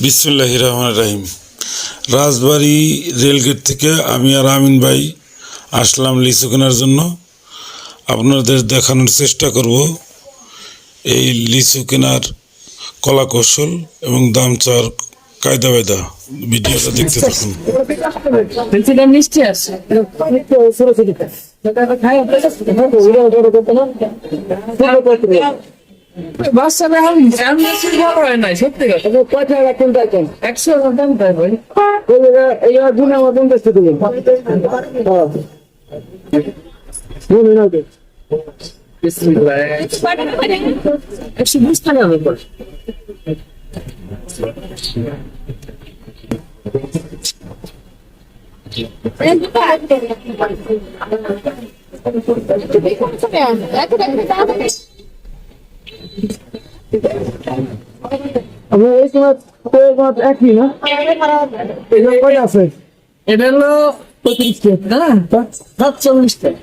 বিসমিল্লাহির রহমানির রহিম। রাজবাড়ী রেলগেট থেকে আমি আর আমিন ভাই আসলাম লিচু কেনার জন্য। আপনাদের দেখানোর চেষ্টা করব এই লিচু কেনার কলা কৌশল এবং দাম চাওয়ার কায়দা বায়দা। ভিডিওটা দেখতে থাকুন। মিষ্টি আছে বাচ্চারা বড় হয় নাই সত্যি কথা। কয়টা রাখুন দেখেন 100 দাম তাই ভাই এই দুনা মতন বেচতে দিলেন একশো 20 টাকা ব্যাপার। একই না আছে, এটা হলো 35 টাকা, 47 টাকা।